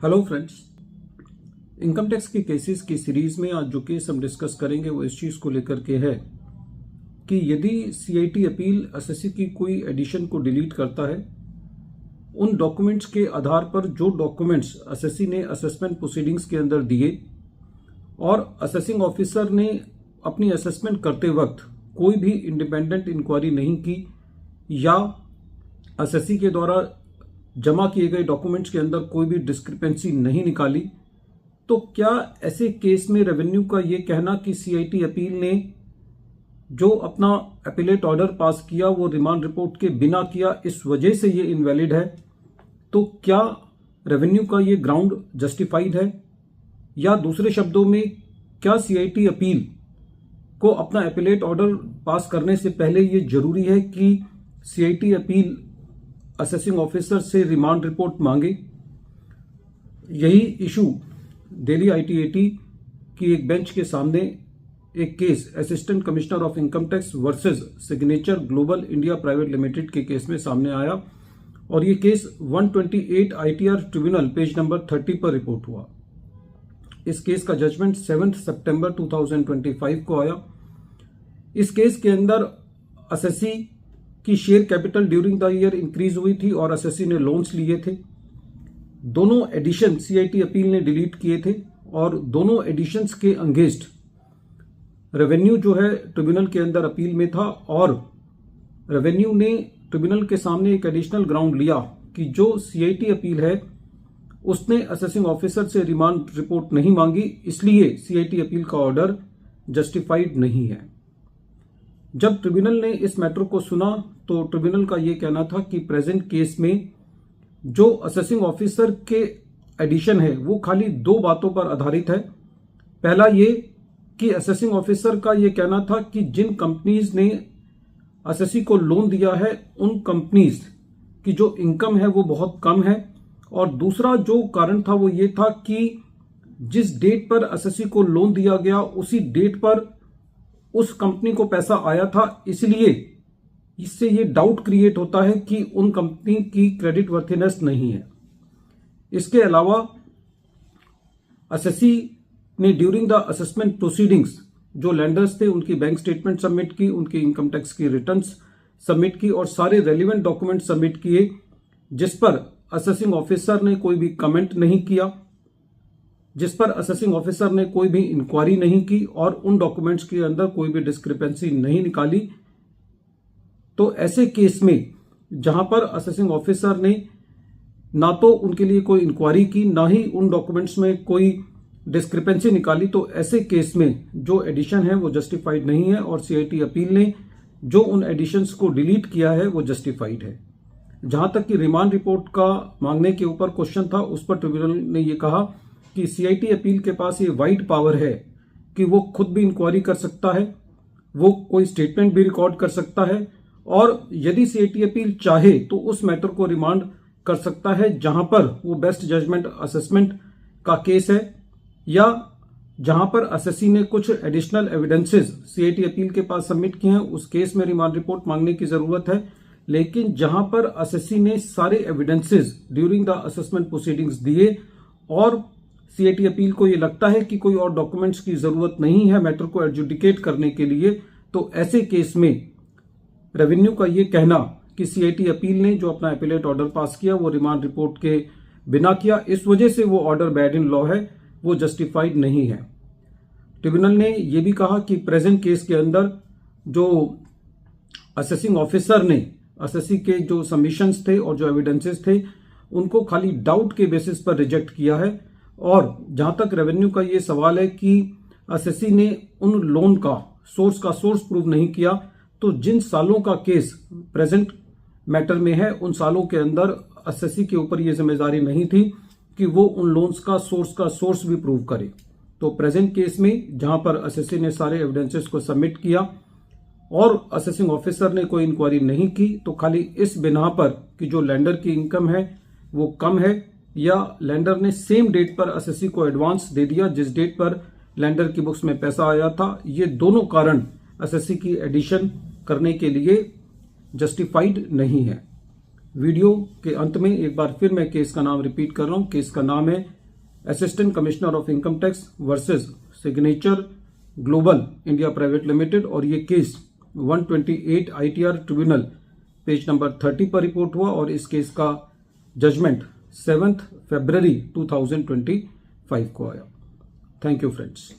Hello friends, income tax के cases की series में आज जो केस हम डिस्कस करेंगे वो इस चीज को लेकर के है कि यदि सीआईटी अपील एसएससी की कोई एडिशन को डिलीट करता है, उन डॉक्यूमेंट्स के आधार पर जो डॉक्यूमेंट्स एसएससी ने असेसमेंट प्रोसीडिंग्स के अंदर दिए और असेसिंग ऑफिसर ने अपनी असेसमेंट करते वक्त कोई भी इंडिपेंडेंट इंक्वायरी नहीं की या एसएससी के द्वारा जमा किए गए डॉक्यूमेंट्स के अंदर कोई भी डिस्क्रिपेंसी नहीं निकाली, तो क्या ऐसे केस में रेवेन्यू का ये कहना कि सीआईटी अपील ने जो अपना अपीलेट ऑर्डर पास किया वो रिमांड रिपोर्ट के बिना किया, इस वजह से ये इनवैलिड है, तो क्या रेवेन्यू का ये ग्राउंड जस्टिफाइड है? या दूसरे शब्दों में, क्या सीआईटी अपील को अपना अपीलेट ऑर्डर पास करने से पहले ये जरूरी है कि सीआईटी अपील असेसिंग ऑफिसर से रिमांड रिपोर्ट मांगे? यही इशू दिल्ली आईटीएटी की एक बेंच के सामने एक case assistant commissioner of income tax versus signature global India private limited के केस में सामने आया और ये case 128 ITR tribunal page number 30 पर रिपोर्ट हुआ। इस केस का जजमेंट 7 सितंबर 2025 को आया। इस केस के अंदर एसएससी की share capital during the year increase हुई थी और एसएससी ने लोन्स लिए थे। दोनों एडिशन सीआईटी अपील ने डिलीट किए थे और दोनों एडिशंस के अंगेंस्ट रेवेन्यू जो है ट्रिब्यूनल के अंदर अपील में था और रेवेन्यू ने ट्रिब्यूनल के सामने एक एडिशनल ग्राउंड लिया कि जो सीआईटी अपील है उसने असेसिंग ऑफिसर से रिमांड रिपोर्ट नहीं मांगी, इसलिए सीआईटी अपील का ऑर्डर जस्टिफाइड नहीं है। जब ट्रिब्यूनल ने इस मैटर को सुना तो ट्रिब्यूनल का यह कहना था कि प्रेजेंट केस में जो असेसिंग ऑफिसर के एडिशन है वो खाली दो बातों पर आधारित है। पहला ये कि असेसिंग ऑफिसर का यह कहना था कि जिन कंपनीज ने एसएससी को लोन दिया है उन कंपनीज की जो इनकम है वो बहुत कम है, और दूसरा जो कारण था वो ये था कि जिस डेट पर एसएससी को लोन दिया गया उसी डेट पर उस कंपनी को पैसा आया था, इसलिए इससे ये डाउट क्रिएट होता है कि उन कंपनी की क्रेडिट वर्थीनेस नहीं है। इसके अलावा एसएससी ने ड्यूरिंग द असेसमेंट प्रोसीडिंग्स जो लैंडर्स थे उनकी बैंक स्टेटमेंट सबमिट की, उनकी इनकम टैक्स की रिटर्न्स सबमिट की और सारे रेलिवेंट डॉक्यूमेंट सबमिट किए, जिस पर असेसिंग ऑफिसर ने कोई भी कमेंट नहीं किया, जिस पर असेसिंग ऑफिसर ने कोई भी इंक्वायरी नहीं की और उन डॉक्यूमेंट्स के अंदर कोई भी डिस्क्रिपेंसी नहीं निकाली। तो ऐसे केस में जहां पर असेसिंग ऑफिसर ने ना तो उनके लिए कोई इंक्वायरी की, ना ही उन डॉक्यूमेंट्स में कोई डिस्क्रिपेंसी निकाली, तो ऐसे केस में जो एडिशन है वो जस्टिफाइड नहीं है और सीआईटी अपील ने जो उन एडिशंस को डिलीट किया है वो जस्टिफाइड है। जहां तक कि रिमांड रिपोर्ट का मांगने के ऊपर क्वेश्चन था, उस पर ट्रिब्यूनल ने यह कहा कि सीआईटी अपील के पास ये वाइड पावर है कि वो खुद भी इंक्वायरी कर सकता है, वो कोई स्टेटमेंट भी रिकॉर्ड कर सकता है और यदि सीआईटी अपील चाहे तो उस मैटर को रिमांड कर सकता है जहां पर वो बेस्ट जजमेंट असेसमेंट का केस है या जहां पर एसएससी ने कुछ एडिशनल एविडेंसेस सीआईटी अपील के पास सबमिट किए हैं, उस केस में रिमांड रिपोर्ट मांगने की जरूरत है। लेकिन जहां पर एसएससी ने सारे evidences during the assessment proceedings दिए और सीआईटी अपील को यह लगता है कि कोई और डॉक्यूमेंट्स की जरूरत नहीं है मैटर को एडजुडिकेट करने के लिए, तो ऐसे केस में रेवेन्यू का यह कहना कि सीआईटी अपील ने जो अपना अपीलेट ऑर्डर पास किया वो रिमांड रिपोर्ट के बिना किया, इस वजह से वो ऑर्डर बैड इन लॉ है, वो जस्टिफाइड नहीं है। ट्रिब्यूनल ने यह भी कहा कि प्रेजेंट केस के अंदर जो असेसिंग ऑफिसर ने एसएससी के जो सबमिशंस थे और जो एविडेंसेस थे उनको खाली डाउट के बेसिस पर रिजेक्ट किया है, और जहां तक रेवेन्यू का ये सवाल है कि एसएससी ने उन लोन का सोर्स प्रूव नहीं किया, तो जिन सालों का केस प्रेजेंट मैटर में है उन सालों के अंदर एसएससी के ऊपर ये जिम्मेदारी नहीं थी कि वो उन लोन्स का सोर्स भी प्रूव करे। तो प्रेजेंट केस में जहां पर एसएससी ने सारे एविडेंसेस को सबमिट किया और असेसिंग ऑफिसर ने कोई इंक्वायरी नहीं की, तो खाली इस बिना पर कि जो लेंडर की इनकम है वो कम है या लेंडर ने सेम डेट पर एसएससी को एडवांस दे दिया जिस डेट पर लेंडर की बुक्स में पैसा आया था, ये दोनों कारण एसएससी की एडिशन करने के लिए जस्टिफाइड नहीं है। वीडियो के अंत में एक बार फिर मैं केस का नाम रिपीट कर रहा हूं। केस का नाम है assistant commissioner of income tax versus signature global India private limited, और ये case 128 ITR tribunal page number 30 पर रिपोर्ट हुआ और इस केस का जजमेंट 7 फरवरी 2025 को आया। Thank you friends.